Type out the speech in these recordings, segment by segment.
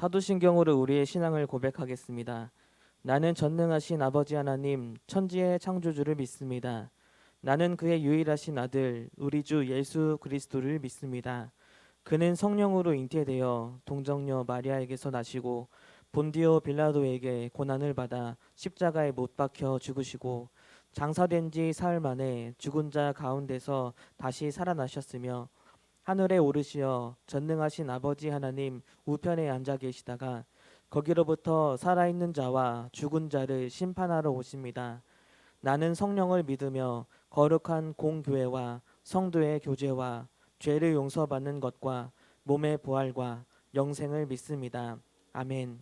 사도신경으로 우리의 신앙을 고백하겠습니다. 나는 전능하신 아버지 하나님, 천지의 창조주를 믿습니다. 나는 그의 유일하신 아들, 우리 주 예수 그리스도를 믿습니다. 그는 성령으로 잉태되어 동정녀 마리아에게서 나시고 본디오 빌라도에게 고난을 받아 십자가에 못 박혀 죽으시고 장사된 지 사흘 만에 죽은 자 가운데서 다시 살아나셨으며 하늘에 오르시어 전능하신 아버지 하나님 우편에 앉아 계시다가 거기로부터 살아있는 자와 죽은 자를 심판하러 오십니다. 나는 성령을 믿으며 거룩한 공교회와 성도의 교제와 죄를 용서받는 것과 몸의 부활과 영생을 믿습니다. 아멘.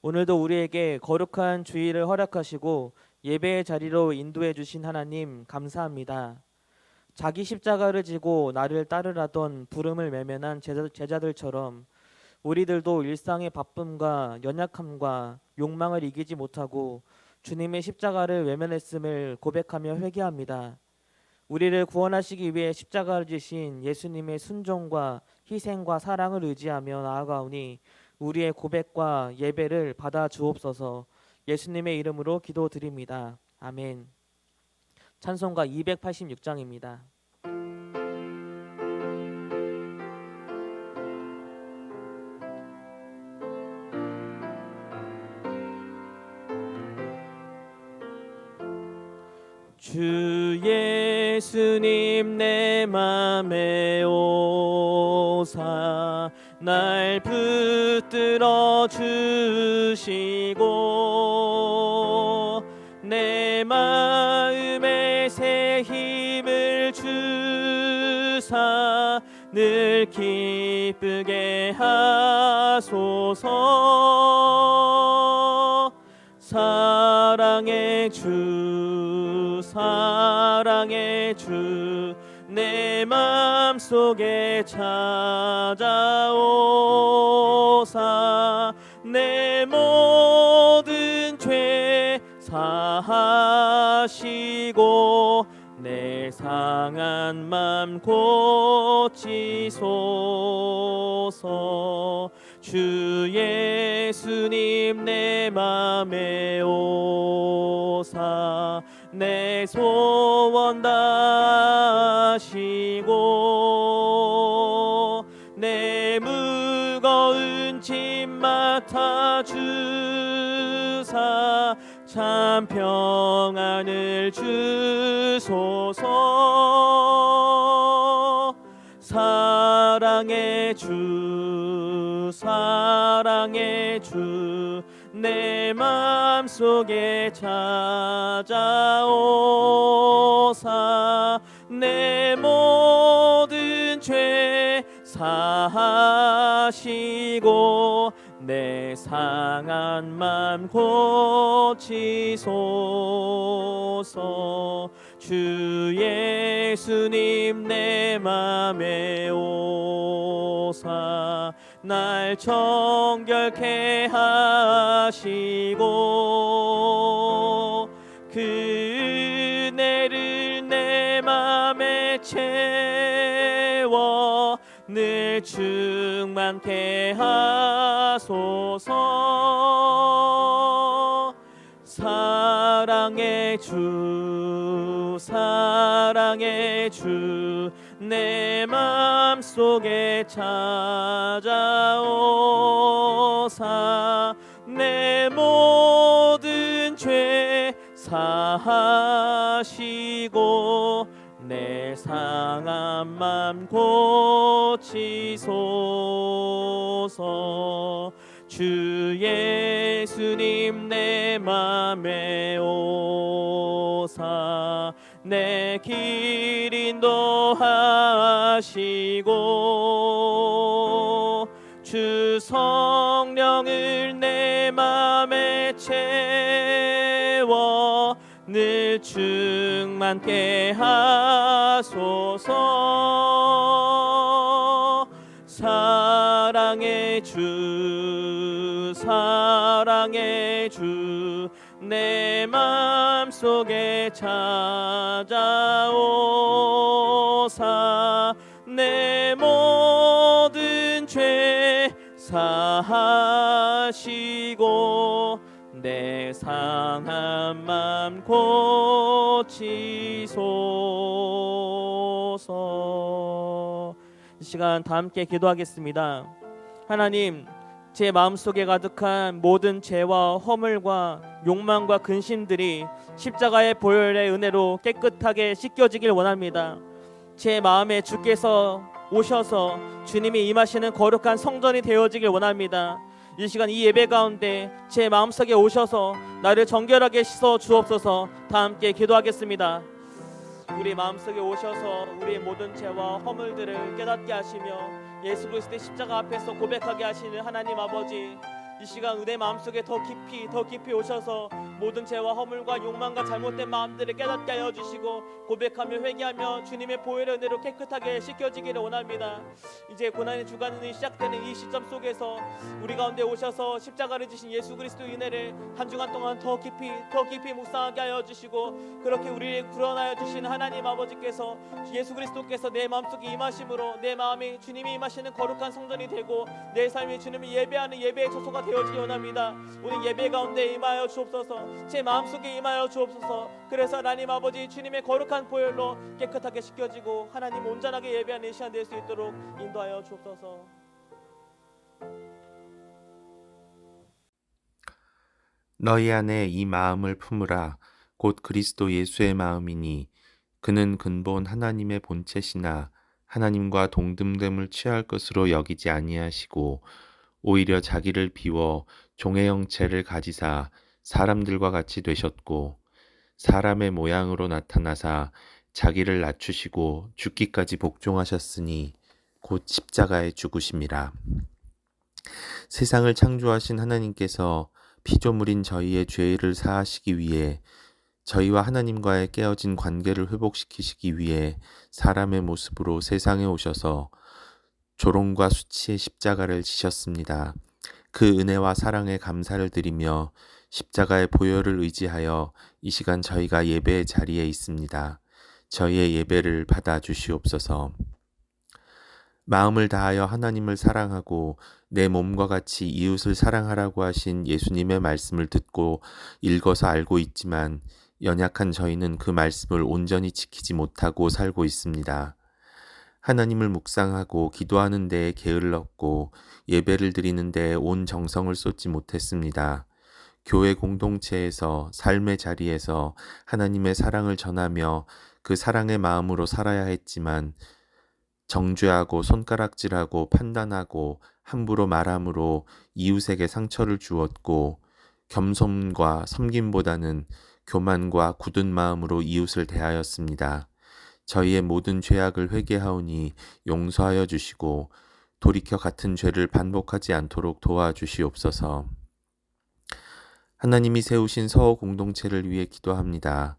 오늘도 우리에게 거룩한 주일을 허락하시고 예배의 자리로 인도해 주신 하나님 감사합니다. 자기 십자가를 지고 나를 따르라던 부름을 외면한 제자들처럼 우리들도 일상의 바쁨과 연약함과 욕망을 이기지 못하고 주님의 십자가를 외면했음을 고백하며 회개합니다. 우리를 구원하시기 위해 십자가를 지신 예수님의 순종과 희생과 사랑을 의지하며 나아가오니 우리의 고백과 예배를 받아 주옵소서. 예수님의 이름으로 기도드립니다. 아멘. 찬송가 286장입니다. 주 예수님 내 맘에 오사 날 붙들어 주시고 내 마음에 새 힘을 주사 늘 기쁘게 하소서. 사랑의 주 사랑의 주 내 맘속에 찾아오사 내 모든 죄 사하시고 내 상한 맘 고치소서. 주 예수님 내 맘에 오사 내 소원 다하시고 내 무거운 짐 맡아 주사 참 평안을 주소서. 사랑의 주 사랑의 주 내 맘속에 찾아오사 내 모든 죄 사하시고 내 상한 맘 고치소서. 주 예수님 내 맘에 오사 날 정결케 하시고 그 은혜를 내 맘에 채워 늘 충만케 하소서. 사랑의 주 사랑의 주 내 맘속에 찾아오사 내 모든 죄 사하시고 내 상한 맘 고치소서. 주 예수님 내 맘에 오사 내 길 인도하시고 주 성령을 내 맘에 채워 늘 충만케 하소서. 사랑의 주 사랑의 주 내 맘속에 찾아오사 내 모든 죄 사하 하시고 내 상한 맘 고치소서. 이 시간 다 함께 기도하겠습니다. 하나님, 제 마음속에 가득한 모든 죄와 허물과 욕망과 근심들이 십자가의 보혈의 은혜로 깨끗하게 씻겨지길 원합니다. 제 마음에 주께서 오셔서 주님이 임하시는 거룩한 성전이 되어지길 원합니다. 이 시간 이 예배 가운데 제 마음속에 오셔서 나를 정결하게 씻어 주옵소서. 다 함께 기도하겠습니다. 우리 마음속에 오셔서 우리의 모든 죄와 허물들을 깨닫게 하시며 예수 그리스도의 십자가 앞에서 고백하게 하시는 하나님 아버지, 이 시간 우리 마음속에 더 깊이 오셔서 모든 죄와 허물과 욕망과 잘못된 마음들을 깨닫게 하여 주시고 고백하며 회개하며 주님의 보혈의 은혜로 깨끗하게 씻겨지기를 원합니다. 이제 고난의 주간이 시작되는 이 시점 속에서 우리 가운데 오셔서 십자가를 지신 예수 그리스도의 은혜를 한 주간 동안 더 깊이 묵상하게 하여 주시고, 그렇게 우리를 구원하여 주신 하나님 아버지께서, 예수 그리스도께서 내 마음속에 임하심으로 내 마음이 주님이 임하시는 거룩한 성전이 되고 내 삶이 주님을 예배하는 예배의 처소가 되어지기 원합니다. 오늘 예배 가운데 임하여 주옵소서. 제 마음속에 임하여 주옵소서. 그래서 하나님 아버지 주님의 거룩한 보혈로 깨끗하게 씻겨지고 하나님 온전하게 예배하는 시간 될 수 있도록 인도하여 주옵소서. 너희 안에 이 마음을 품으라. 곧 그리스도 예수의 마음이니 그는 근본 하나님의 본체시나 하나님과 동등됨을 취할 것으로 여기지 아니하시고 오히려 자기를 비워 종의 형체를 가지사 사람들과 같이 되셨고 사람의 모양으로 나타나사 자기를 낮추시고 죽기까지 복종하셨으니 곧 십자가에 죽으심이라. 세상을 창조하신 하나님께서 피조물인 저희의 죄를 사하시기 위해 저희와 하나님과의 깨어진 관계를 회복시키시기 위해 사람의 모습으로 세상에 오셔서 조롱과 수치의 십자가를 지셨습니다. 그 은혜와 사랑에 감사를 드리며 십자가의 보혈을 의지하여 이 시간 저희가 예배의 자리에 있습니다. 저희의 예배를 받아 주시옵소서. 마음을 다하여 하나님을 사랑하고 내 몸과 같이 이웃을 사랑하라고 하신 예수님의 말씀을 듣고 읽어서 알고 있지만 연약한 저희는 그 말씀을 온전히 지키지 못하고 살고 있습니다. 하나님을 묵상하고 기도하는 데에 게을렀고 예배를 드리는 데에 온 정성을 쏟지 못했습니다. 교회 공동체에서 삶의 자리에서 하나님의 사랑을 전하며 그 사랑의 마음으로 살아야 했지만 정죄하고 손가락질하고 판단하고 함부로 말함으로 이웃에게 상처를 주었고 겸손과 섬김보다는 교만과 굳은 마음으로 이웃을 대하였습니다. 저희의 모든 죄악을 회개하오니 용서하여 주시고 돌이켜 같은 죄를 반복하지 않도록 도와주시옵소서. 하나님이 세우신 서호 공동체를 위해 기도합니다.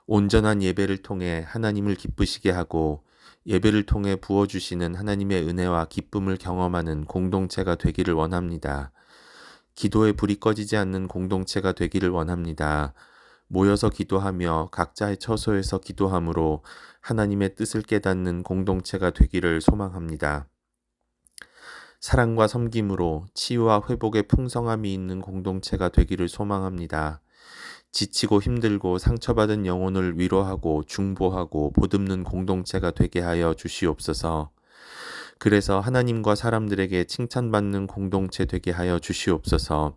온전한 예배를 통해 하나님을 기쁘시게 하고 예배를 통해 부어주시는 하나님의 은혜와 기쁨을 경험하는 공동체가 되기를 원합니다. 기도에 불이 꺼지지 않는 공동체가 되기를 원합니다. 모여서 기도하며 각자의 처소에서 기도함으로 하나님의 뜻을 깨닫는 공동체가 되기를 소망합니다. 사랑과 섬김으로 치유와 회복의 풍성함이 있는 공동체가 되기를 소망합니다. 지치고 힘들고 상처받은 영혼을 위로하고 중보하고 보듬는 공동체가 되게 하여 주시옵소서. 그래서 하나님과 사람들에게 칭찬받는 공동체 되게 하여 주시옵소서.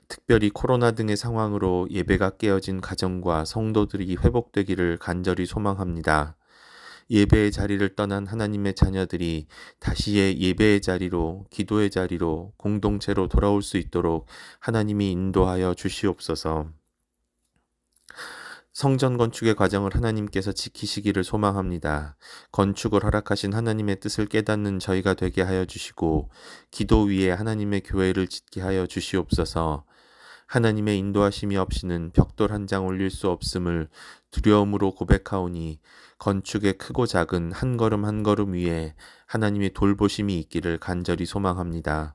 특별히 코로나 등의 상황으로 예배가 깨어진 가정과 성도들이 회복되기를 간절히 소망합니다. 예배의 자리를 떠난 하나님의 자녀들이 다시의 예배의 자리로, 기도의 자리로, 공동체로 돌아올 수 있도록 하나님이 인도하여 주시옵소서. 성전 건축의 과정을 하나님께서 지키시기를 소망합니다. 건축을 허락하신 하나님의 뜻을 깨닫는 저희가 되게 하여 주시고 기도 위에 하나님의 교회를 짓게 하여 주시옵소서. 하나님의 인도하심이 없이는 벽돌 한 장 올릴 수 없음을 두려움으로 고백하오니 건축의 크고 작은 한 걸음 한 걸음 위에 하나님의 돌보심이 있기를 간절히 소망합니다.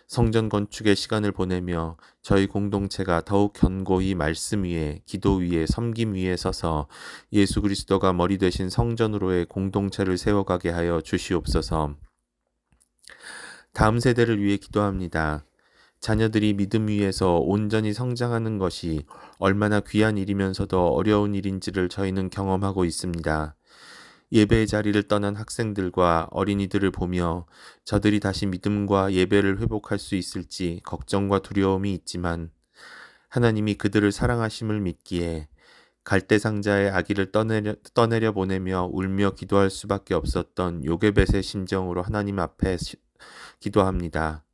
성전 건축의 시간을 보내며 저희 공동체가 더욱 견고히 말씀 위에, 기도 위에, 섬김 위에 서서 예수 그리스도가 머리 되신 성전으로의 공동체를 세워가게 하여 주시옵소서. 다음 세대를 위해 기도합니다. 자녀들이 믿음 위에서 온전히 성장하는 것이 얼마나 귀한 일이면서도 어려운 일인지를 저희는 경험하고 있습니다. 예배의 자리를 떠난 학생들과 어린이들을 보며 저들이 다시 믿음과 예배를 회복할 수 있을지 걱정과 두려움이 있지만 하나님이 그들을 사랑하심을 믿기에 갈대상자의 아기를 떠내려 보내며 울며 기도할 수밖에 없었던 요게벳의 심정으로 하나님 앞에 기도합니다.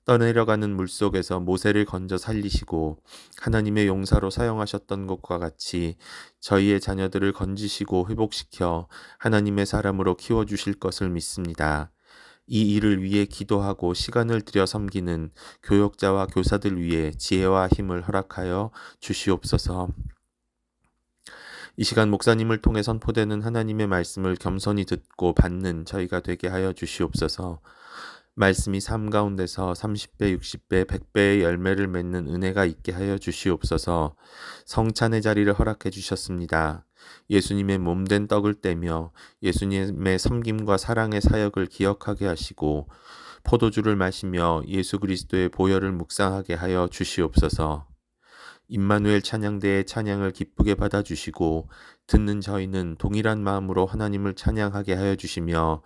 떠내려가는 물속에서 모세를 건져 살리시고 하나님의 용사로 사용하셨던 것과 같이 저희의 자녀들을 건지시고 회복시켜 하나님의 사람으로 키워주실 것을 믿습니다. 이 일을 위해 기도하고 시간을 들여 섬기는 교역자와 교사들 위해 지혜와 힘을 허락하여 주시옵소서. 이 시간 목사님을 통해 선포되는 하나님의 말씀을 겸손히 듣고 받는 저희가 되게 하여 주시옵소서. 말씀이 삶 가운데서 30배, 60배, 100배의 열매를 맺는 은혜가 있게 하여 주시옵소서. 성찬의 자리를 허락해 주셨습니다. 예수님의 몸된 떡을 떼며 예수님의 섬김과 사랑의 사역을 기억하게 하시고 포도주를 마시며 예수 그리스도의 보혈을 묵상하게 하여 주시옵소서. 임마누엘 찬양대의 찬양을 기쁘게 받아주시고 듣는 저희는 동일한 마음으로 하나님을 찬양하게 하여 주시며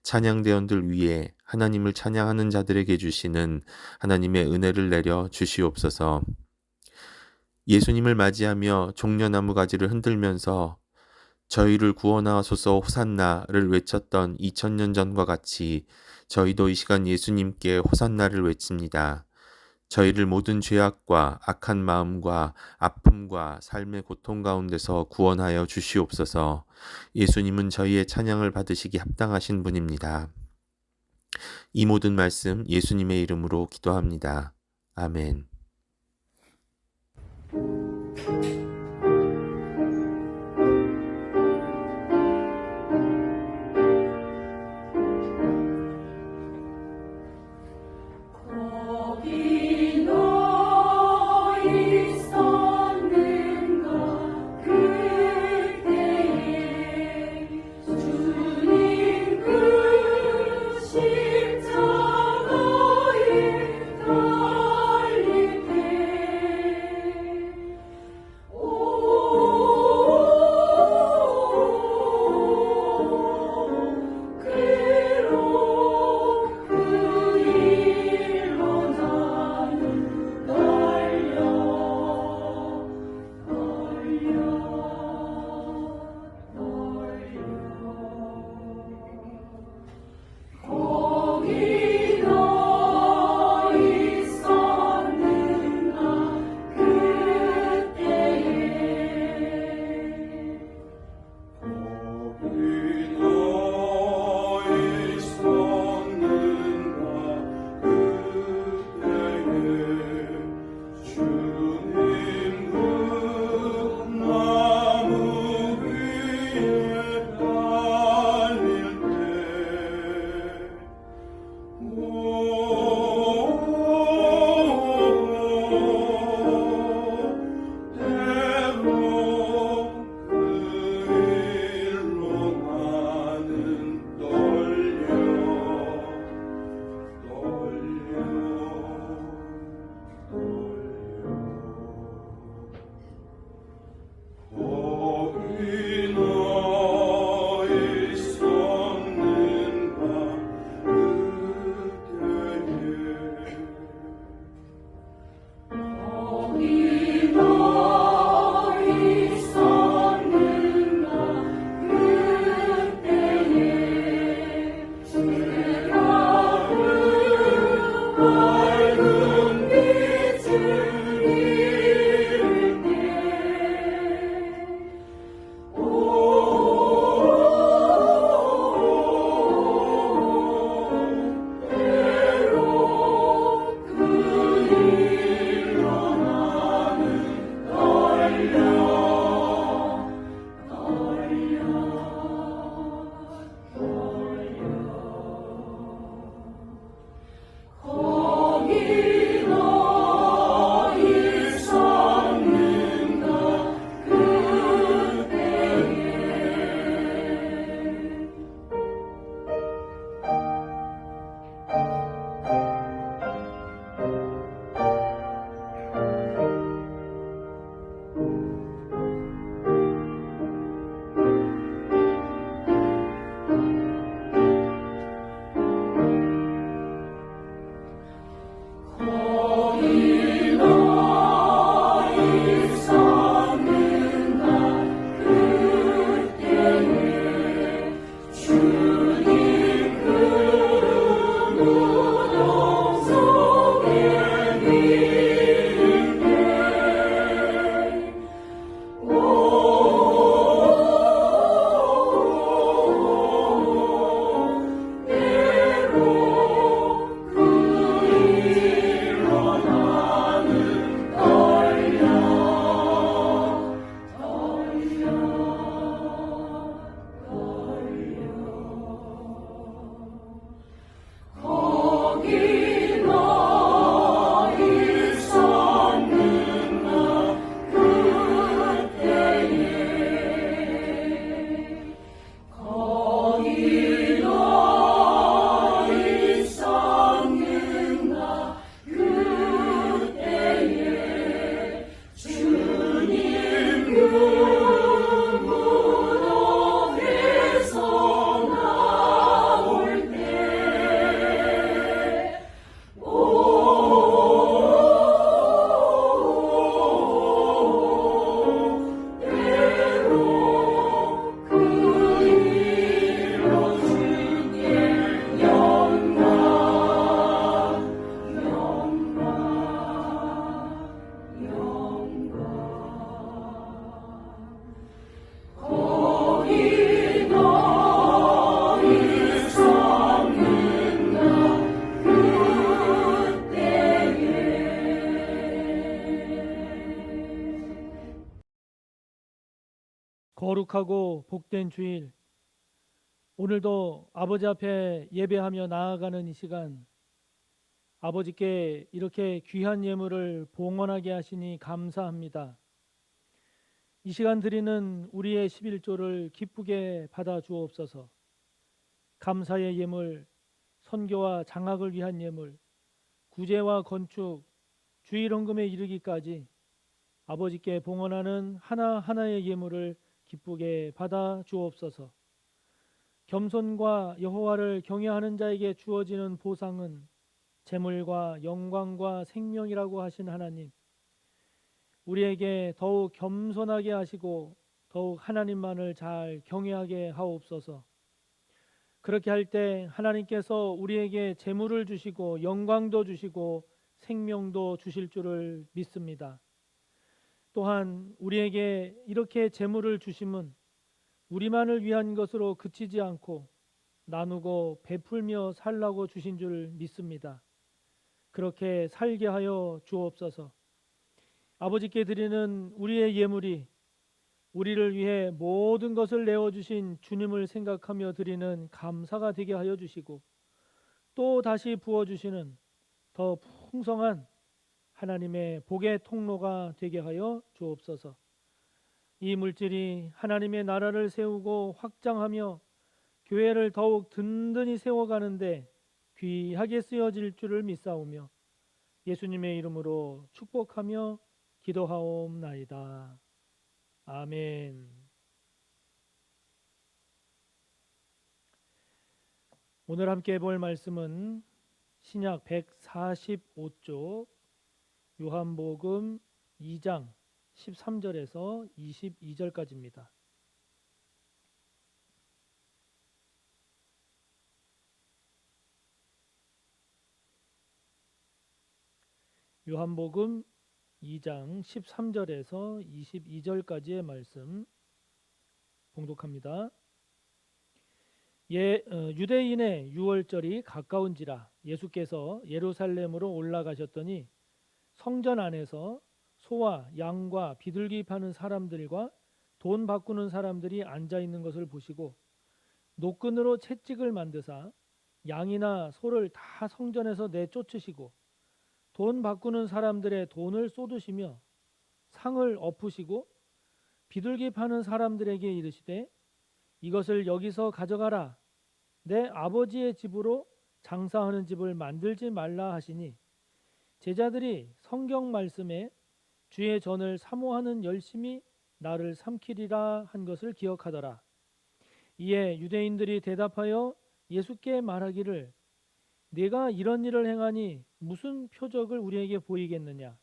찬양대원들 위에 하나님을 찬양하는 자들에게 주시는 하나님의 은혜를 내려 주시옵소서. 예수님을 맞이하며 종려나무 가지를 흔들면서 저희를 구원하소서 호산나를 외쳤던 2000년 전과 같이 저희도 이 시간 예수님께 호산나를 외칩니다. 저희를 모든 죄악과 악한 마음과 아픔과 삶의 고통 가운데서 구원하여 주시옵소서. 예수님은 저희의 찬양을 받으시기 합당하신 분입니다. 이 모든 말씀 예수님의 이름으로 기도합니다. 아멘. 거룩하고 복된 주일, 오늘도 아버지 앞에 예배하며 나아가는 이 시간, 아버지께 이렇게 귀한 예물을 봉헌하게 하시니 감사합니다. 이 시간 드리는 우리의 11조를 기쁘게 받아 주옵소서. 감사의 예물, 선교와 장학을 위한 예물, 구제와 건축, 주일 헌금에 이르기까지 아버지께 봉헌하는 하나하나의 예물을 기쁘게 받아 주옵소서. 겸손과 여호와를 경외하는 자에게 주어지는 보상은 재물과 영광과 생명이라고 하신 하나님, 우리에게 더욱 겸손하게 하시고 더욱 하나님만을 잘 경외하게 하옵소서. 그렇게 할 때 하나님께서 우리에게 재물을 주시고 영광도 주시고 생명도 주실 줄을 믿습니다. 또한 우리에게 이렇게 재물을 주심은 우리만을 위한 것으로 그치지 않고 나누고 베풀며 살라고 주신 줄 믿습니다. 그렇게 살게 하여 주옵소서. 아버지께 드리는 우리의 예물이 우리를 위해 모든 것을 내어주신 주님을 생각하며 드리는 감사가 되게 하여 주시고, 또 다시 부어주시는 더 풍성한 하나님의 복의 통로가 되게 하여 주옵소서. 이 물질이 하나님의 나라를 세우고 확장하며 교회를 더욱 든든히 세워가는데 귀하게 쓰여질 줄을 믿사오며 예수님의 이름으로 축복하며 기도하옵나이다. 아멘. 오늘 함께 볼 말씀은 신약 145쪽 요한복음 2장 13절에서 22절까지입니다. 요한복음 2장 13절에서 22절까지의 말씀 봉독합니다. 유대인의 유월절이 가까운지라 예수께서 예루살렘으로 올라가셨더니 성전 안에서 소와 양과 비둘기 파는 사람들과 돈 바꾸는 사람들이 앉아 있는 것을 보시고 노끈으로 채찍을 만드사 양이나 소를 다 성전에서 내쫓으시고 돈 바꾸는 사람들의 돈을 쏟으시며 상을 엎으시고 비둘기 파는 사람들에게 이르시되 이것을 여기서 가져가라. 내 아버지의 집으로 장사하는 집을 만들지 말라 하시니 제자들이 성경 말씀에 주의 전을 사모하는 열심히 나를 삼키리라 한 것을 기억하더라. 이에 유대인들이 대답하여 예수께 말하기를 네가 이런 일을 행하니 무슨 표적을 우리에게 보이겠느냐.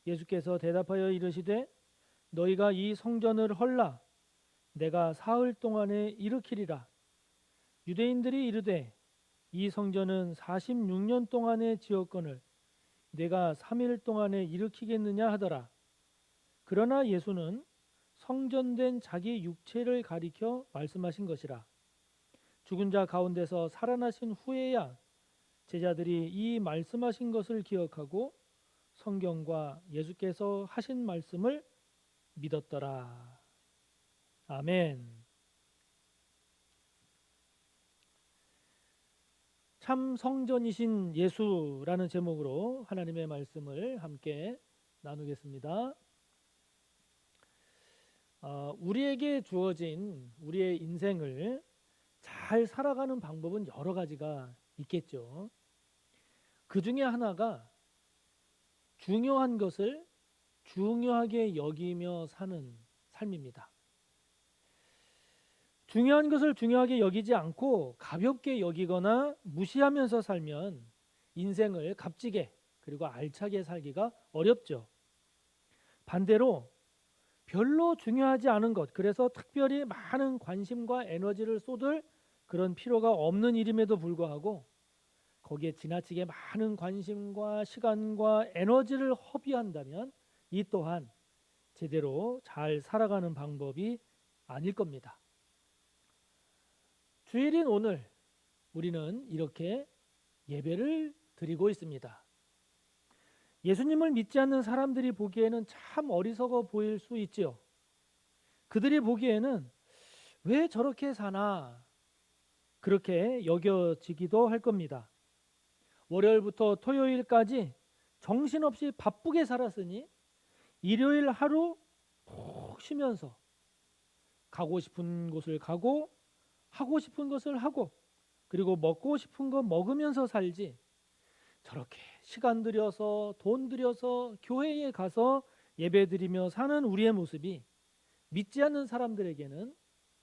예수께서 대답하여 이르시되 너희가 이 성전을 헐라 내가 사흘 동안에 일으키리라. 유대인들이 이르되 이 성전은 46년 동안에 지었거늘 내가 3일 동안에 일으키겠느냐 하더라. 그러나 예수는 성전된 자기 육체를 가리켜 말씀하신 것이라. 죽은 자 가운데서 살아나신 후에야 제자들이 이 말씀하신 것을 기억하고 성경과 예수께서 하신 말씀을 믿었더라. 아멘. 참 성전이신 예수라는 제목으로 하나님의 말씀을 함께 나누겠습니다. 우리에게 주어진 우리의 인생을 잘 살아가는 방법은 여러 가지가 있겠죠. 그 중에 하나가 중요한 것을 중요하게 여기며 사는 삶입니다. 중요한 것을 중요하게 여기지 않고 가볍게 여기거나 무시하면서 살면 인생을 값지게 그리고 알차게 살기가 어렵죠. 반대로 별로 중요하지 않은 것, 그래서 특별히 많은 관심과 에너지를 쏟을 그런 필요가 없는 일임에도 불구하고 거기에 지나치게 많은 관심과 시간과 에너지를 허비한다면 이 또한 제대로 잘 살아가는 방법이 아닐 겁니다. 주일인 오늘 우리는 이렇게 예배를 드리고 있습니다. 예수님을 믿지 않는 사람들이 보기에는 참 어리석어 보일 수 있지요. 그들이 보기에는 왜 저렇게 사나 그렇게 여겨지기도 할 겁니다. 월요일부터 토요일까지 정신없이 바쁘게 살았으니 일요일 하루 푹 쉬면서 가고 싶은 곳을 가고 하고 싶은 것을 하고 그리고 먹고 싶은 거 먹으면서 살지, 저렇게 시간 들여서 돈 들여서 교회에 가서 예배드리며 사는 우리의 모습이 믿지 않는 사람들에게는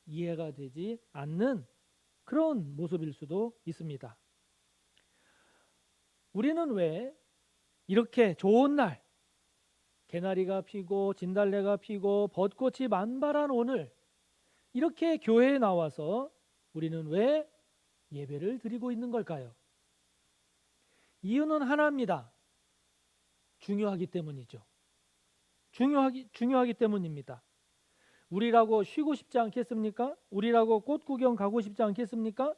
이해가 되지 않는 그런 모습일 수도 있습니다. 우리는 왜 이렇게 좋은 날, 개나리가 피고 진달래가 피고 벚꽃이 만발한 오늘 이렇게 교회에 나와서 우리는 왜 예배를 드리고 있는 걸까요? 이유는 하나입니다. 중요하기 때문이죠. 중요하기 때문입니다. 우리라고 쉬고 싶지 않겠습니까? 우리라고 꽃 구경 가고 싶지 않겠습니까?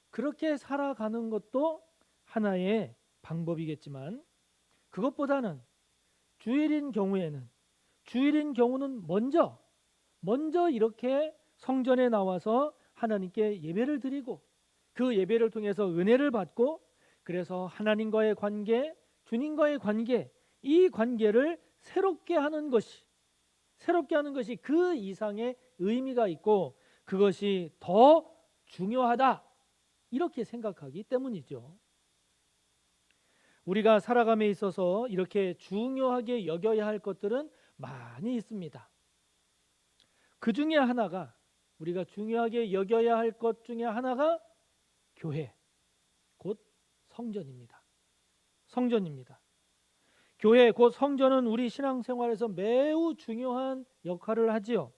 그렇게 살아가는 것도 하나의 방법이겠지만 그것보다는 주일인 경우는 먼저 이렇게 성전에 나와서 하나님께 예배를 드리고 그 예배를 통해서 은혜를 받고 그래서 하나님과의 관계, 주님과의 관계, 이 관계를 새롭게 하는 것이 그 이상의 의미가 있고 그것이 더 중요하다 이렇게 생각하기 때문이죠. 우리가 살아감에 있어서 이렇게 중요하게 여겨야 할 것들은 많이 있습니다. 그 중에 하나가 우리가 중요하게 여겨야 할 것 중에 하나가 교회, 곧 성전입니다. 교회 곧 성전은 우리 신앙생활에서 매우 중요한 역할을 하지요.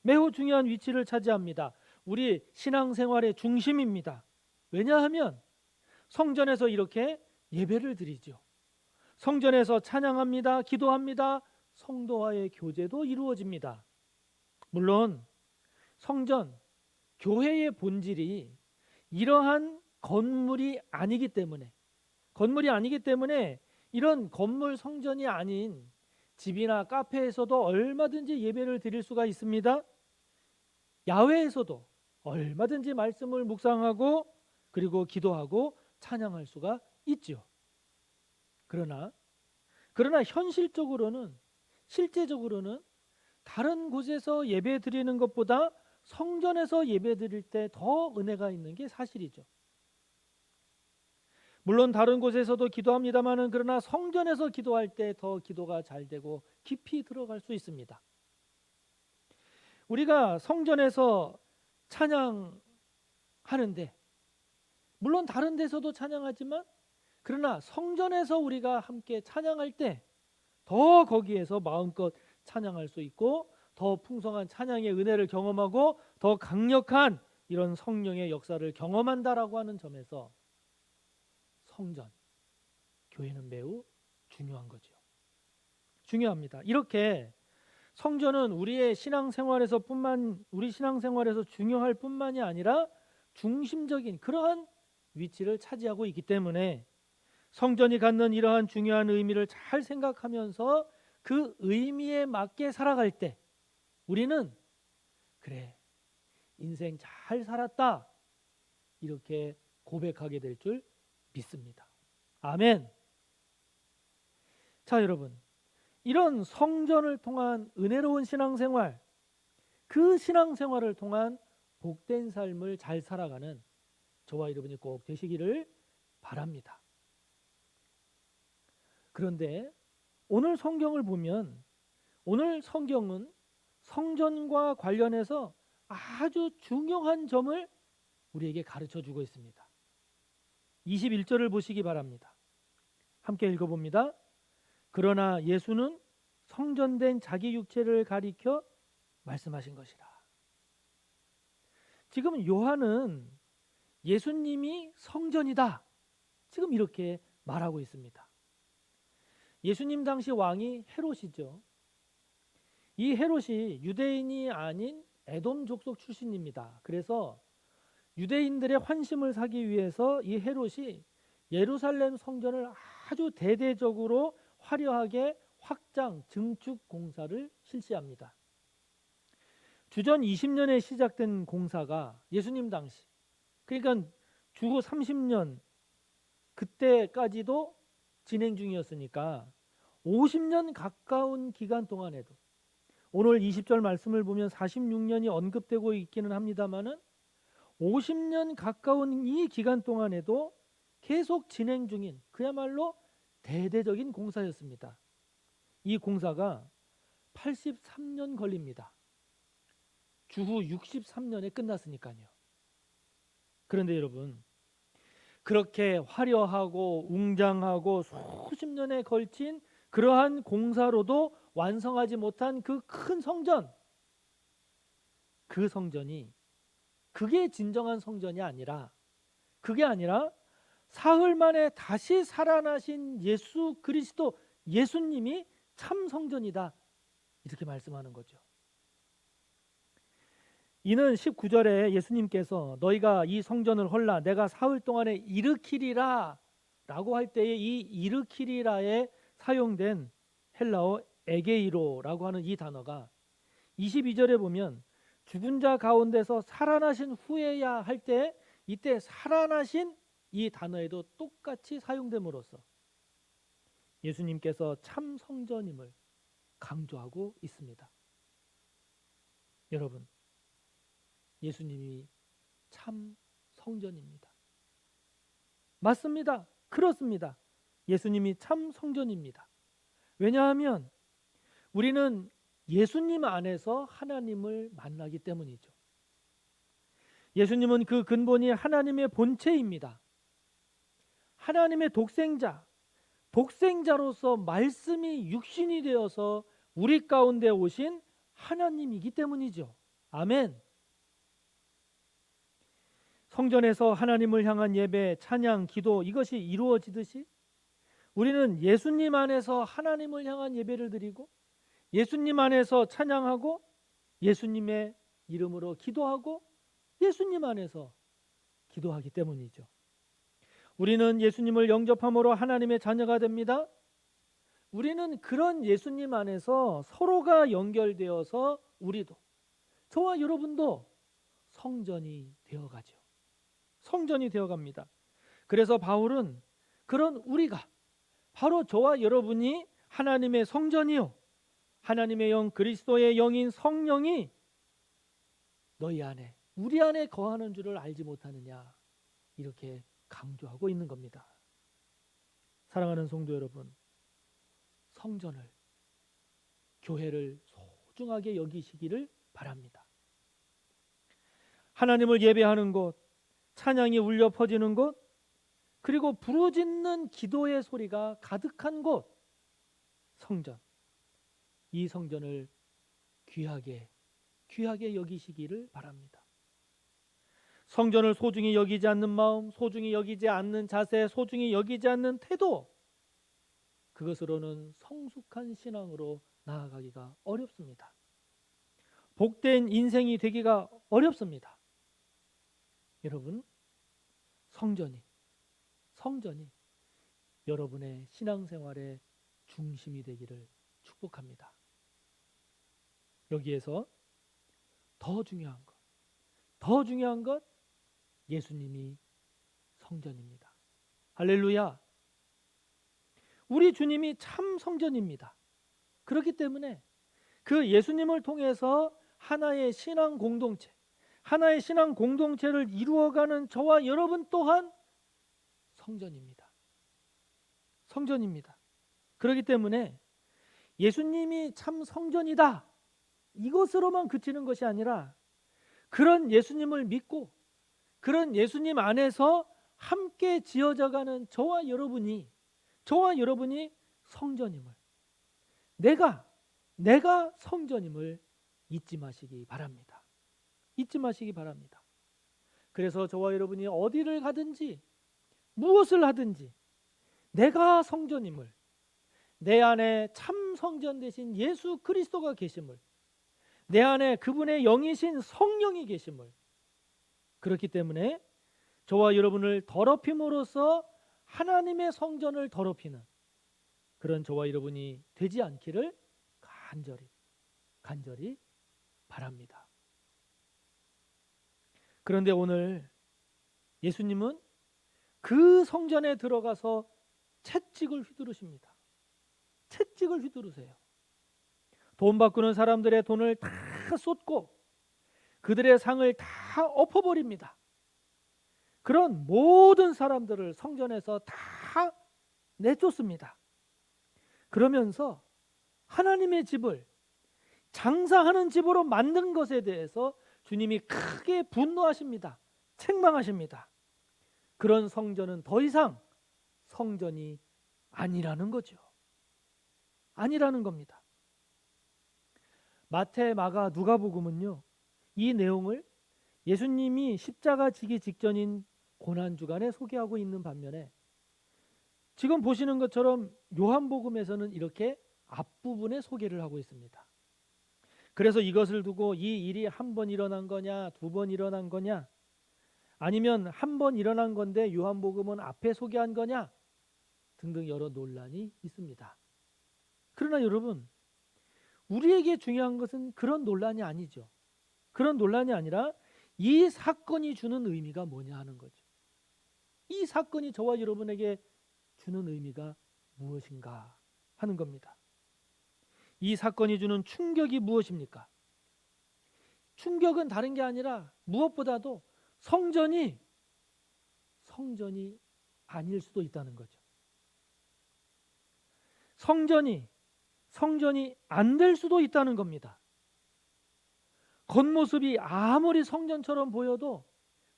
매우 중요한 위치를 차지합니다. 우리 신앙생활의 중심입니다. 왜냐하면 성전에서 이렇게 예배를 드리죠. 성전에서 찬양합니다. 기도합니다. 성도와의 교제도 이루어집니다. 물론 성전, 교회의 본질이 이러한 건물이 아니기 때문에 이런 건물 성전이 아닌 집이나 카페에서도 얼마든지 예배를 드릴 수가 있습니다. 야외에서도 얼마든지 말씀을 묵상하고 그리고 기도하고 찬양할 수가 있죠. 그러나 실제적으로는 다른 곳에서 예배 드리는 것보다 성전에서 예배 드릴 때 더 은혜가 있는 게 사실이죠. 물론 다른 곳에서도 기도합니다마는 그러나 성전에서 기도할 때 더 기도가 잘 되고 깊이 들어갈 수 있습니다. 우리가 성전에서 찬양하는데 물론 다른 데서도 찬양하지만 그러나 성전에서 우리가 함께 찬양할 때 더 거기에서 마음껏 찬양할 수 있고 더 풍성한 찬양의 은혜를 경험하고 더 강력한 이런 성령의 역사를 경험한다라고 하는 점에서 성전, 교회는 매우 중요한 거죠. 중요합니다. 이렇게 성전은 우리 신앙생활에서 중요할 뿐만이 아니라 중심적인 그러한 위치를 차지하고 있기 때문에 성전이 갖는 이러한 중요한 의미를 잘 생각하면서 그 의미에 맞게 살아갈 때 우리는 그래, 인생 잘 살았다, 이렇게 고백하게 될 줄 믿습니다. 아멘. 자, 여러분, 이런 성전을 통한 은혜로운 신앙생활, 그 신앙생활을 통한 복된 삶을 잘 살아가는 저와 여러분이 꼭 되시기를 바랍니다. 그런데 오늘 성경을 보면 오늘 성경은 성전과 관련해서 아주 중요한 점을 우리에게 가르쳐 주고 있습니다. 21절을 보시기 바랍니다. 함께 읽어봅니다. 그러나 예수는 성전된 자기 육체를 가리켜 말씀하신 것이라. 지금 요한은 예수님이 성전이다, 지금 이렇게 말하고 있습니다. 예수님 당시 왕이 헤롯이죠. 이 헤롯이 유대인이 아닌 에돔 족속 출신입니다. 그래서 유대인들의 환심을 사기 위해서 이 헤롯이 예루살렘 성전을 아주 대대적으로 화려하게 확장, 증축 공사를 실시합니다. 주전 20년에 시작된 공사가 예수님 당시, 그러니까 주후 30년 그때까지도 진행 중이었으니까 50년 가까운 기간 동안에도, 오늘 20절 말씀을 보면 46년이 언급되고 있기는 합니다만은 50년 가까운 이 기간 동안에도 계속 진행 중인 그야말로 대대적인 공사였습니다. 이 공사가 83년 걸립니다. 주후 63년에 끝났으니까요. 그런데 여러분, 그렇게 화려하고 웅장하고 수십 년에 걸친 그러한 공사로도 완성하지 못한 그 큰 성전, 그 성전이 그게 진정한 성전이 아니라, 그게 아니라 사흘 만에 다시 살아나신 예수 그리스도, 예수님이 참 성전이다, 이렇게 말씀하는 거죠. 이는 19절에 예수님께서 너희가 이 성전을 헐라 내가 사흘 동안에 일으키리라 라고 할 때에 이 일으키리라에 사용된 헬라어 에게이로라고 하는 이 단어가 22절에 보면 죽은 자 가운데서 살아나신 후에야 할 때, 이때 살아나신 이 단어에도 똑같이 사용됨으로써 예수님께서 참 성전임을 강조하고 있습니다. 여러분, 예수님이 참 성전입니다. 맞습니다. 그렇습니다. 예수님이 참 성전입니다. 왜냐하면 우리는 예수님 안에서 하나님을 만나기 때문이죠. 예수님은 그 근본이 하나님의 본체입니다. 하나님의 독생자, 독생자로서 말씀이 육신이 되어서 우리 가운데 오신 하나님이기 때문이죠. 아멘. 성전에서 하나님을 향한 예배, 찬양, 기도, 이것이 이루어지듯이 우리는 예수님 안에서 하나님을 향한 예배를 드리고 예수님 안에서 찬양하고 예수님의 이름으로 기도하고 예수님 안에서 기도하기 때문이죠. 우리는 예수님을 영접함으로 하나님의 자녀가 됩니다. 우리는 그런 예수님 안에서 서로가 연결되어서 우리도, 저와 여러분도 성전이 되어가죠. 성전이 되어갑니다. 그래서 바울은 그런 우리가, 바로 저와 여러분이 하나님의 성전이요 하나님의 영 그리스도의 영인 성령이 너희 안에, 우리 안에 거하는 줄을 알지 못하느냐, 이렇게 강조하고 있는 겁니다. 사랑하는 성도 여러분, 성전을, 교회를 소중하게 여기시기를 바랍니다. 하나님을 예배하는 곳, 찬양이 울려 퍼지는 곳, 그리고 부르짖는 기도의 소리가 가득한 곳, 성전. 이 성전을 귀하게 여기시기를 바랍니다. 성전을 소중히 여기지 않는 마음, 소중히 여기지 않는 자세, 소중히 여기지 않는 태도, 그것으로는 성숙한 신앙으로 나아가기가 어렵습니다. 복된 인생이 되기가 어렵습니다. 여러분, 성전이 여러분의 신앙생활의 중심이 되기를 축복합니다. 여기에서 더 중요한 것 예수님이 성전입니다. 할렐루야. 우리 주님이 참 성전입니다. 그렇기 때문에 그 예수님을 통해서 하나의 신앙 공동체를 이루어가는 저와 여러분 또한 성전입니다. 그렇기 때문에 예수님이 참 성전이다, 이것으로만 그치는 것이 아니라 그런 예수님을 믿고 그런 예수님 안에서 함께 지어져가는 저와 여러분이 성전임을, 내가 성전임을 잊지 마시기 바랍니다. 그래서 저와 여러분이 어디를 가든지 무엇을 하든지 내가 성전임을, 내 안에 참 성전 되신 예수 그리스도가 계심을, 내 안에 그분의 영이신 성령이 계심을, 그렇기 때문에 저와 여러분을 더럽힘으로써 하나님의 성전을 더럽히는 그런 저와 여러분이 되지 않기를 간절히 바랍니다. 그런데 오늘 예수님은 그 성전에 들어가서 채찍을 휘두르십니다. 채찍을 휘두르세요. 돈 바꾸는 사람들의 돈을 다 쏟고 그들의 상을 다 엎어버립니다. 그런 모든 사람들을 성전에서 다 내쫓습니다. 그러면서 하나님의 집을 장사하는 집으로 만든 것에 대해서 주님이 크게 분노하십니다. 책망하십니다. 그런 성전은 더 이상 성전이 아니라는 거죠. 아니라는 겁니다. 마태, 마가, 누가복음은요, 이 내용을 예수님이 십자가 지기 직전인 고난주간에 소개하고 있는 반면에 지금 보시는 것처럼 요한복음에서는 이렇게 앞부분에 소개를 하고 있습니다. 그래서 이것을 두고 이 일이 한 번 일어난 거냐, 두 번 일어난 거냐, 아니면 한 번 일어난 건데 요한복음은 앞에 소개한 거냐 등등 여러 논란이 있습니다. 그러나 여러분, 우리에게 중요한 것은 그런 논란이 아니죠. 그런 논란이 아니라 이 사건이 주는 의미가 뭐냐 하는 거죠. 이 사건이 저와 여러분에게 주는 의미가 무엇인가 하는 겁니다. 이 사건이 주는 충격이 무엇입니까? 충격은 다른 게 아니라 무엇보다도 성전이 아닐 수도 있다는 거죠. 성전이 안 될 수도 있다는 겁니다. 겉모습이 아무리 성전처럼 보여도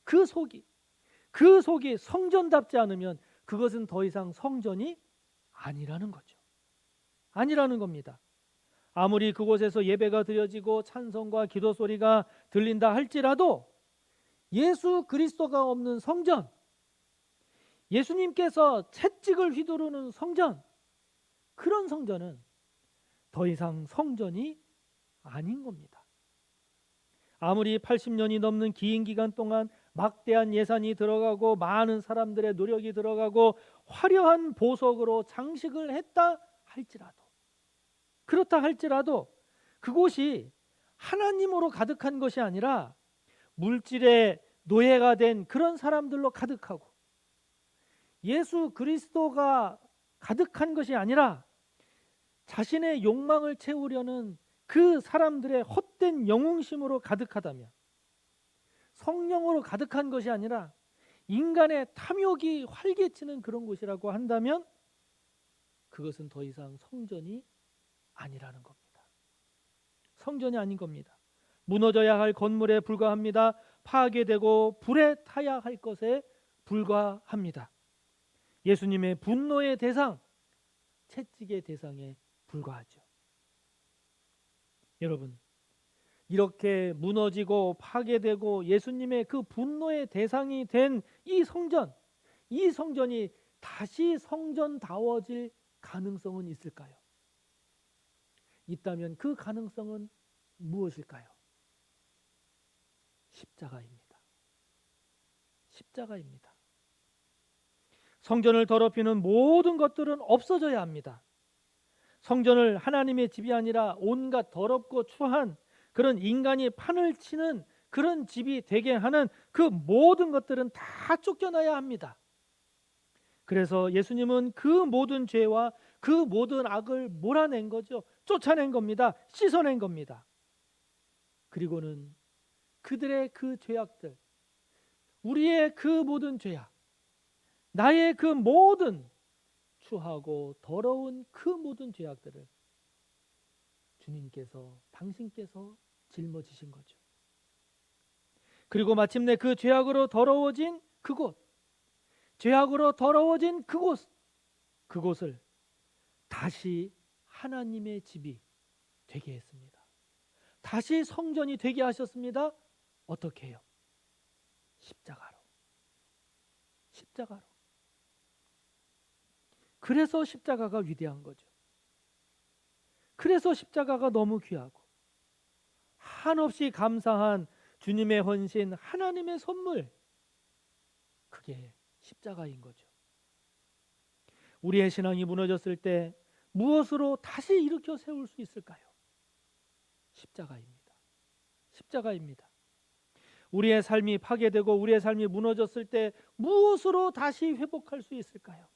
그 속이 성전답지 않으면 그것은 더 이상 성전이 아니라는 거죠. 아니라는 겁니다. 아무리 그곳에서 예배가 드려지고 찬송과 기도 소리가 들린다 할지라도 예수 그리스도가 없는 성전, 예수님께서 채찍을 휘두르는 성전, 그런 성전은 더 이상 성전이 아닌 겁니다. 아무리 80년이 넘는 긴 기간 동안 막대한 예산이 들어가고 많은 사람들의 노력이 들어가고 화려한 보석으로 장식을 했다 할지라도, 그렇다 할지라도 그곳이 하나님으로 가득한 것이 아니라 물질의 노예가 된 그런 사람들로 가득하고 예수 그리스도가 가득한 것이 아니라 자신의 욕망을 채우려는 그 사람들의 헛된 영웅심으로 가득하다면, 성령으로 가득한 것이 아니라 인간의 탐욕이 활개치는 그런 곳이라고 한다면 그것은 더 이상 성전이 아니라는 겁니다. 성전이 아닌 겁니다. 무너져야 할 건물에 불과합니다. 파괴되고 불에 타야 할 것에 불과합니다. 예수님의 분노의 대상, 채찍의 대상에 불과하죠. 여러분, 이렇게 무너지고 파괴되고 예수님의 그 분노의 대상이 된 이 성전이 다시 성전다워질 가능성은 있을까요? 있다면 그 가능성은 무엇일까요? 십자가입니다. 십자가입니다. 성전을 더럽히는 모든 것들은 없어져야 합니다. 성전을 하나님의 집이 아니라 온갖 더럽고 추한 그런 인간이 판을 치는 그런 집이 되게 하는 그 모든 것들은 다 쫓겨나야 합니다. 그래서 예수님은 그 모든 죄와 그 모든 악을 몰아낸 거죠. 쫓아낸 겁니다. 씻어낸 겁니다. 그리고는 그들의 그 죄악들, 우리의 그 모든 죄악, 나의 그 모든 추하고 더러운 그 모든 죄악들을 주님께서, 당신께서 짊어지신 거죠. 그리고 마침내 그 죄악으로 더러워진 그곳, 죄악으로 더러워진 그곳을 다시 하나님의 집이 되게 했습니다. 다시 성전이 되게 하셨습니다. 어떻게 해요? 십자가로. 그래서 십자가가 위대한 거죠. 그래서 십자가가 너무 귀하고 한없이 감사한 주님의 헌신, 하나님의 선물, 그게 십자가인 거죠. 우리의 신앙이 무너졌을 때 무엇으로 다시 일으켜 세울 수 있을까요? 십자가입니다. 우리의 삶이 파괴되고 우리의 삶이 무너졌을 때 무엇으로 다시 회복할 수 있을까요?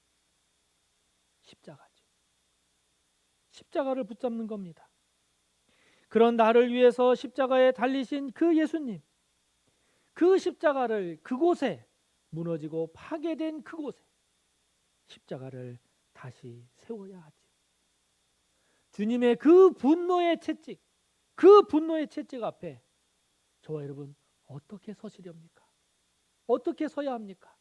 십자가죠. 십자가를 붙잡는 겁니다. 그런 나를 위해서 십자가에 달리신 그 예수님, 그 십자가를 그곳에, 무너지고 파괴된 그곳에 십자가를 다시 세워야 하죠. 주님의 그 분노의 채찍, 앞에 저와 여러분 어떻게 서시렵니까? 어떻게 서야 합니까?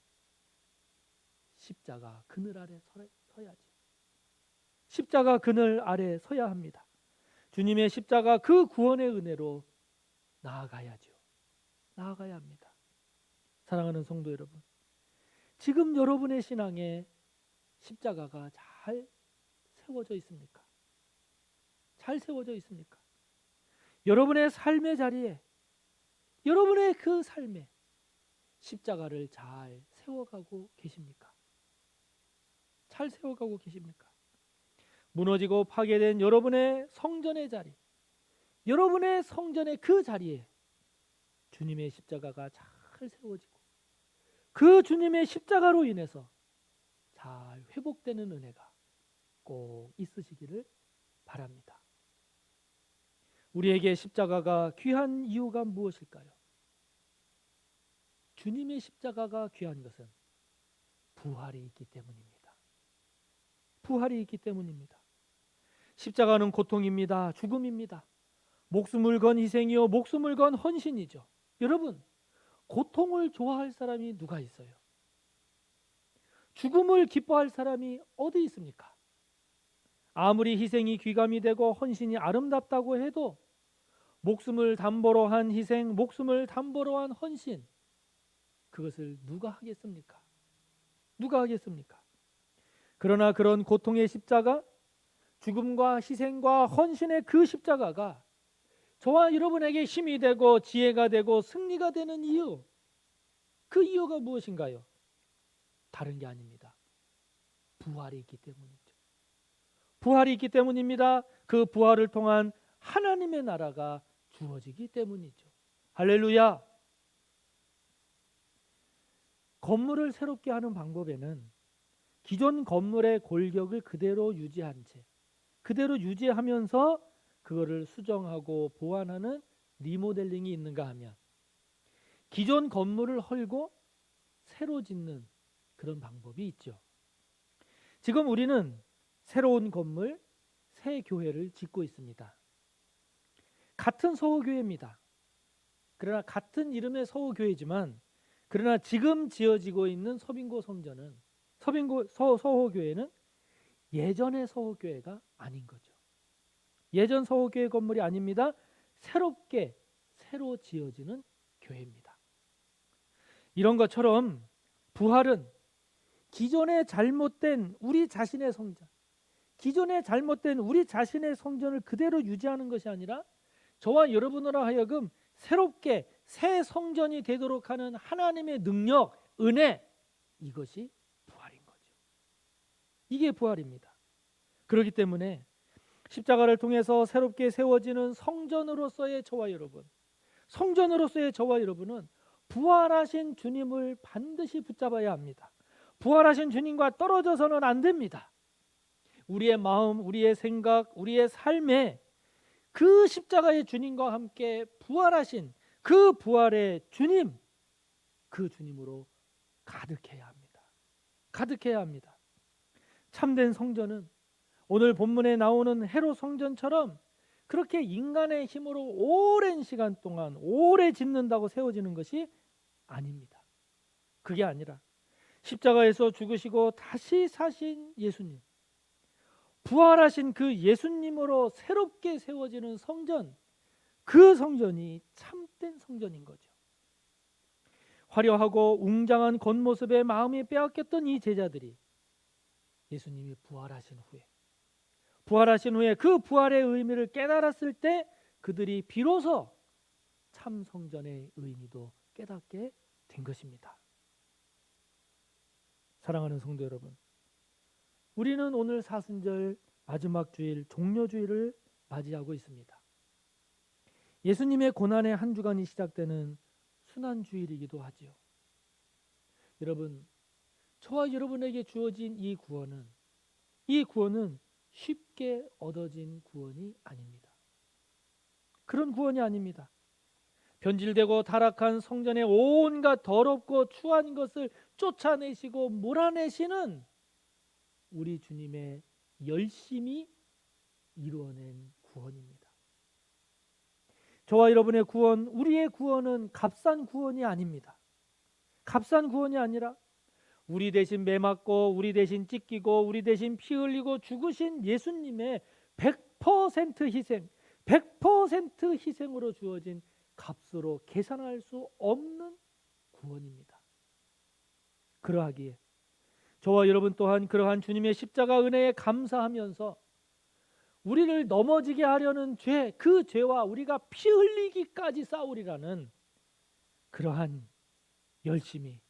십자가 그늘 아래 서야지. 십자가 그늘 아래 서야 합니다. 주님의 십자가 그 구원의 은혜로 나아가야죠. 나아가야 합니다. 사랑하는 성도 여러분, 지금 여러분의 신앙에 십자가가 잘 세워져 있습니까? 잘 세워져 있습니까? 여러분의 삶의 자리에, 여러분의 그 삶에 십자가를 잘 세워가고 계십니까? 잘 세워가고 계십니까? 무너지고 파괴된 여러분의 성전의 자리, 여러분의 성전의 그 자리에 주님의 십자가가 잘 세워지고 그 주님의 십자가로 인해서 잘 회복되는 은혜가 꼭 있으시기를 바랍니다. 우리에게 십자가가 귀한 이유가 무엇일까요? 주님의 십자가가 귀한 것은 부활이 있기 때문입니다. 부활이 있기 때문입니다. 십자가는 고통입니다. 죽음입니다. 목숨을 건 희생이요, 목숨을 건 헌신이죠. 여러분, 고통을 좋아할 사람이 누가 있어요? 죽음을 기뻐할 사람이 어디 있습니까? 아무리 희생이 귀감이 되고 헌신이 아름답다고 해도 목숨을 담보로 한 희생, 목숨을 담보로 한 헌신, 그것을 누가 하겠습니까? 누가 하겠습니까? 그러나 그런 고통의 십자가, 죽음과 희생과 헌신의 그 십자가가 저와 여러분에게 힘이 되고 지혜가 되고 승리가 되는 이유, 그 이유가 무엇인가요? 다른 게 아닙니다. 부활이 있기 때문이죠. 부활이 있기 때문입니다. 그 부활을 통한 하나님의 나라가 주어지기 때문이죠. 할렐루야. 건물을 새롭게 하는 방법에는 기존 건물의 골격을 그대로 유지한 채, 그대로 유지하면서 그거를 수정하고 보완하는 리모델링이 있는가 하면 기존 건물을 헐고 새로 짓는 그런 방법이 있죠. 지금 우리는 새로운 건물, 새 교회를 짓고 있습니다. 같은 서호교회입니다. 그러나 같은 이름의 서호교회지만 그러나 지금 지어지고 있는 서빙고 성전은 서호교회는 예전의 서호교회가 아닌 거죠. 예전 서호교회 건물이 아닙니다. 새롭게 새로 지어지는 교회입니다. 이런 것처럼 부활은 기존의 잘못된 우리 자신의 성전, 기존의 잘못된 우리 자신의 성전을 그대로 유지하는 것이 아니라 저와 여러분으로 하여금 새롭게 새 성전이 되도록 하는 하나님의 능력, 은혜, 이것이 부활인 거죠. 이게 부활입니다. 그렇기 때문에 십자가를 통해서 새롭게 세워지는 성전으로서의 저와 여러분, 성전으로서의 저와 여러분은 부활하신 주님을 반드시 붙잡아야 합니다. 부활하신 주님과 떨어져서는 안 됩니다. 우리의 마음, 우리의 생각, 우리의 삶에 그 십자가의 주님과 함께 부활하신 그 부활의 주님, 그 주님으로 가득해야 합니다. 가득해야 합니다. 참된 성전은 오늘 본문에 나오는 헤롯 성전처럼 그렇게 인간의 힘으로 오랜 시간 동안 오래 짓는다고 세워지는 것이 아닙니다. 그게 아니라 십자가에서 죽으시고 다시 사신 예수님, 부활하신 그 예수님으로 새롭게 세워지는 성전, 그 성전이 참된 성전인 거죠. 화려하고 웅장한 겉모습에 마음이 빼앗겼던 이 제자들이 예수님이 부활하신 후에 그 부활의 의미를 깨달았을 때 그들이 비로소 참 성전의 의미도 깨닫게 된 것입니다. 사랑하는 성도 여러분, 우리는 오늘 사순절 마지막 주일 종료주일을 맞이하고 있습니다. 예수님의 고난의 한 주간이 시작되는 순환주일이기도 하지요. 여러분, 저와 여러분에게 주어진 이 구원은 쉽게 얻어진 구원이 아닙니다. 그런 구원이 아닙니다. 변질되고 타락한 성전의 온갖 더럽고 추한 것을 쫓아내시고 몰아내시는 우리 주님의 열심히 이루어낸 구원입니다. 저와 여러분의 구원, 우리의 구원은 값싼 구원이 아닙니다. 값싼 구원이 아니라 우리 대신 매 맞고 우리 대신 찢기고 우리 대신 피 흘리고 죽으신 예수님의 100% 희생, 100% 희생으로 주어진 값으로 계산할 수 없는 구원입니다. 그러하기에 저와 여러분 또한 그러한 주님의 십자가 은혜에 감사하면서 우리를 넘어지게 하려는 죄, 그 죄와 우리가 피 흘리기까지 싸우리라는 그러한 열심이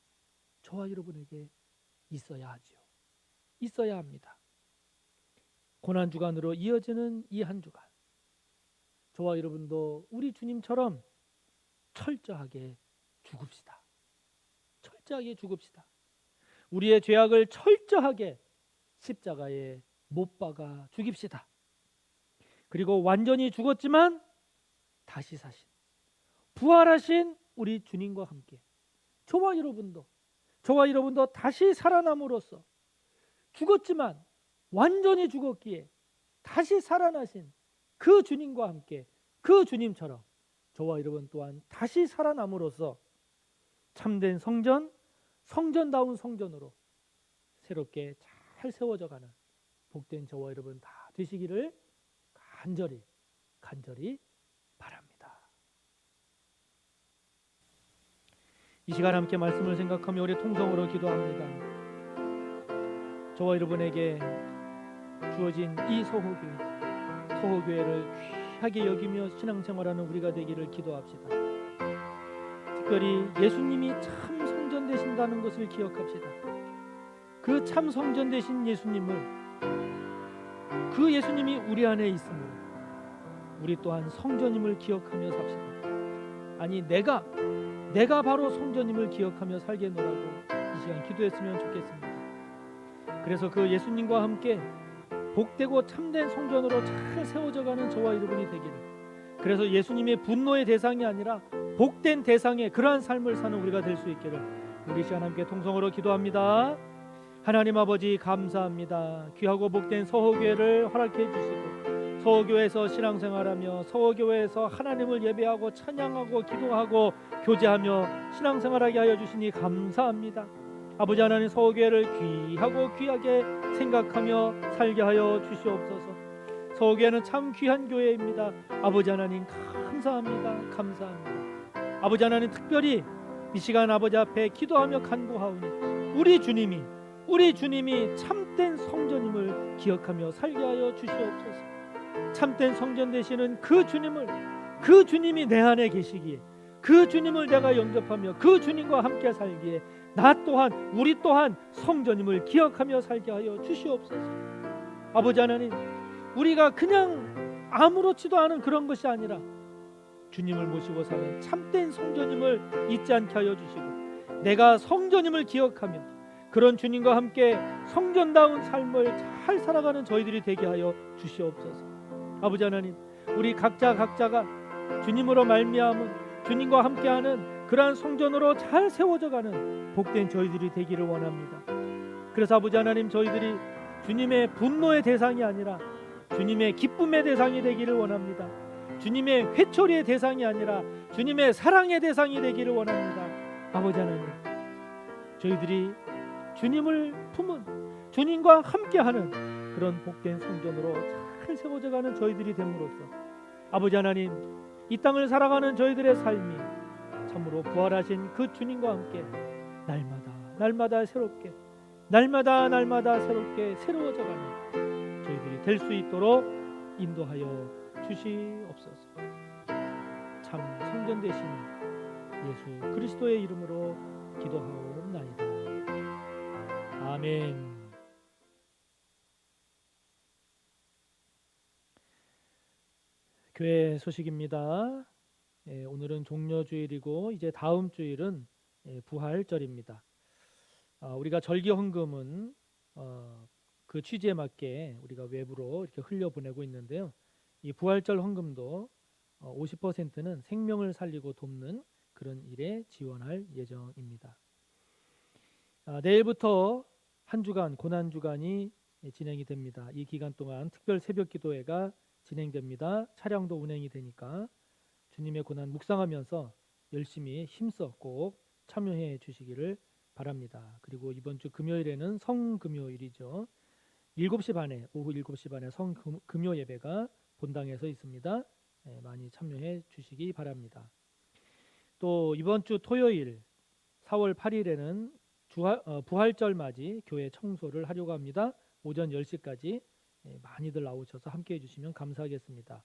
저와 여러분에게 있어야 하지요. 있어야 합니다. 고난 주간으로 이어지는 이 한 주간, 저와 여러분도 우리 주님처럼 철저하게 죽읍시다. 철저하게 죽읍시다. 우리의 죄악을 철저하게 십자가에 못 박아 죽입시다. 그리고 완전히 죽었지만 다시 사신, 부활하신 우리 주님과 함께 저와 여러분도 다시 살아남으로써 죽었지만 완전히 죽었기에 다시 살아나신 그 주님과 함께 그 주님처럼 저와 여러분 또한 다시 살아남으로써 참된 성전, 성전다운 성전으로 새롭게 잘 세워져가는 복된 저와 여러분 다 되시기를 간절히 바랍니다. 이 시간 함께 말씀을 생각하며 우리 통성으로 기도합니다. 저와 여러분에게 주어진 이 소호교회를 귀하게 여기며 신앙생활하는 우리가 되기를 기도합시다. 특별히 예수님이 참 성전 되신다는 것을 기억합시다. 그 참 성전 되신 예수님을, 그 예수님이 우리 안에 있으므로 우리 또한 성전임을 기억하며 삽시다. 아니 내가 바로 성전임을 기억하며 살게 노라고 이 시간 기도했으면 좋겠습니다. 그래서 그 예수님과 함께 복되고 참된 성전으로 잘 세워져가는 저와 여러분이 되기를, 그래서 예수님의 분노의 대상이 아니라 복된 대상의 그러한 삶을 사는 우리가 될 수 있기를 우리 시간 함께 통성으로 기도합니다. 하나님 아버지 감사합니다. 귀하고 복된 서호교회를 허락해 주시고 서호교회에서 신앙생활하며 서호교회에서 하나님을 예배하고 찬양하고 기도하고 교제하며 신앙생활하게 하여 주시니 감사합니다. 아버지 하나님, 서호교회를 귀하게 생각하며 살게 하여 주시옵소서. 서호교회는 참 귀한 교회입니다. 아버지 하나님 감사합니다. 아버지 하나님, 특별히 이 시간 아버지 앞에 기도하며 간구하오니 우리 주님이 참된 성전임을 기억하며 살게 하여 주시옵소서. 참된 성전 되시는 그 주님이 내 안에 계시기에, 그 주님을 내가 영접하며 그 주님과 함께 살기에 나 또한 우리 또한 성전임을 기억하며 살게 하여 주시옵소서. 아버지 하나님, 우리가 그냥 아무렇지도 않은 그런 것이 아니라 주님을 모시고 사는 참된 성전임을 잊지 않게 하여 주시고, 내가 성전임을 기억하며 그런 주님과 함께 성전다운 삶을 잘 살아가는 저희들이 되게 하여 주시옵소서. 아버지 하나님, 우리 각자가 주님으로 말미암은 주님과 함께하는 그러한 성전으로 잘 세워져가는 복된 저희들이 되기를 원합니다. 그래서 아버지 하나님, 저희들이 주님의 분노의 대상이 아니라 주님의 기쁨의 대상이 되기를 원합니다. 주님의 회초리의 대상이 아니라 주님의 사랑의 대상이 되기를 원합니다. 아버지 하나님, 저희들이 주님을 품은 주님과 함께하는 그런 복된 성전으로 잘 세워져가는 저희들이 됨으로써 아버지 하나님, 이 땅을 살아가는 저희들의 삶이 참으로 부활하신 그 주님과 함께 날마다 새롭게 날마다 새롭게 새로워져가는 저희들이 될 수 있도록 인도하여 주시옵소서. 참 성전 되신 예수 그리스도의 이름으로 기도하옵나이다. 아멘. 교회 소식입니다. 오늘은 종려주일이고 이제 다음 주일은 부활절입니다. 우리가 절기 헌금은 그 취지에 맞게 우리가 외부로 이렇게 흘려보내고 있는데요. 이 부활절 헌금도 50%는 생명을 살리고 돕는 그런 일에 지원할 예정입니다. 내일부터 한 주간 고난주간이 진행이 됩니다. 이 기간 동안 특별 새벽기도회가 진행됩니다. 차량도 운행이 되니까 주님의 고난 묵상하면서 열심히 힘써 꼭 참여해 주시기를 바랍니다. 그리고 이번 주 금요일에는 성금요일이죠. 7시 반에 오후 7시 반에 성금요 예배가 본당에서 있습니다. 많이 참여해 주시기 바랍니다. 또 이번 주 토요일 4월 8일에는 부활절 맞이 교회 청소를 하려고 합니다. 오전 10시까지 많이들 나오셔서 함께해 주시면 감사하겠습니다.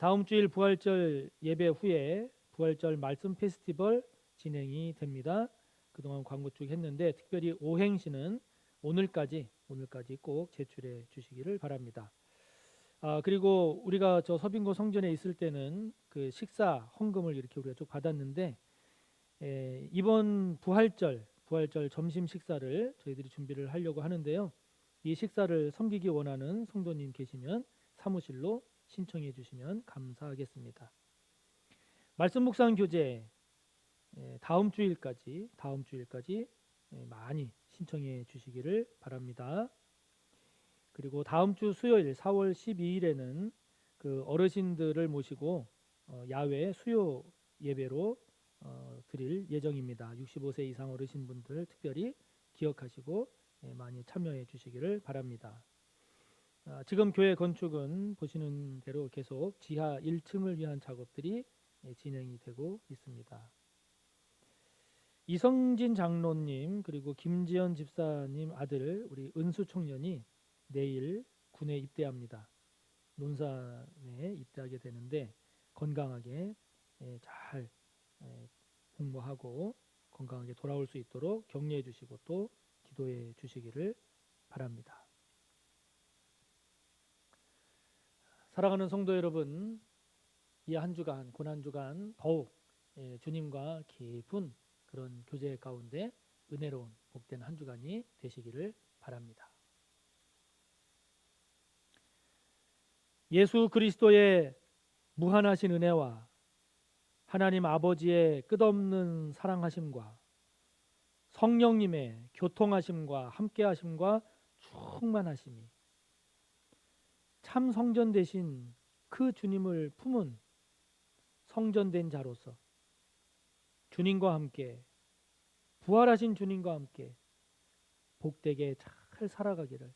다음 주일 부활절 예배 후에 부활절 말씀 페스티벌 진행이 됩니다. 그동안 광고 쭉 했는데 특별히 오행시는 오늘까지 꼭 제출해 주시기를 바랍니다. 그리고 우리가 저 서빙고 성전에 있을 때는 그 식사 헌금을 이렇게 우리가 쭉 받았는데 이번 부활절 점심 식사를 저희들이 준비를 하려고 하는데요. 이 식사를 섬기기 원하는 성도님 계시면 사무실로 신청해 주시면 감사하겠습니다. 말씀 묵상 교재 다음 주일까지 많이 신청해 주시기를 바랍니다. 그리고 다음 주 수요일 4월 12일에는 그 어르신들을 모시고 야외 수요 예배로 드릴 예정입니다. 65세 이상 어르신분들 특별히 기억하시고 많이 참여해 주시기를 바랍니다. 지금 교회 건축은 보시는 대로 계속 지하 1층을 위한 작업들이 진행이 되고 있습니다. 이성진 장로님 그리고 김지연 집사님 아들 우리 은수 청년이 내일 군에 입대합니다. 논산에 입대하게 되는데 건강하게 잘 복무하고 건강하게 돌아올 수 있도록 격려해 주시고 또 기도해 주시기를 바랍니다. 사랑하는 성도 여러분, 이 한 주간 고난 주간 더욱 주님과 깊은 그런 교제 가운데 은혜로운 복된 한 주간이 되시기를 바랍니다. 예수 그리스도의 무한하신 은혜와 하나님 아버지의 끝없는 사랑하심과 성령님의 교통하심과 함께하심과 충만하심이 참 성전 되신 그 주님을 품은 성전된 자로서 주님과 함께 부활하신 주님과 함께 복되게 잘 살아가기를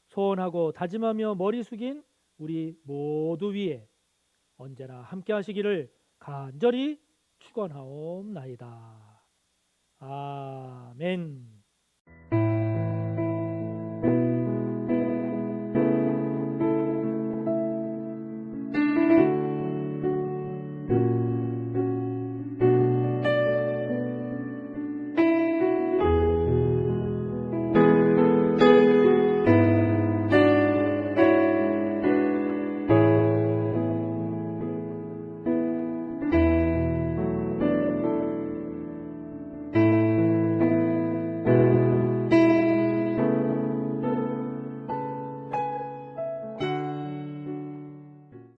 소원하고 다짐하며 머리 숙인 우리 모두 위에 언제나 함께 하시기를 간절히 축원하옵나이다. 아멘.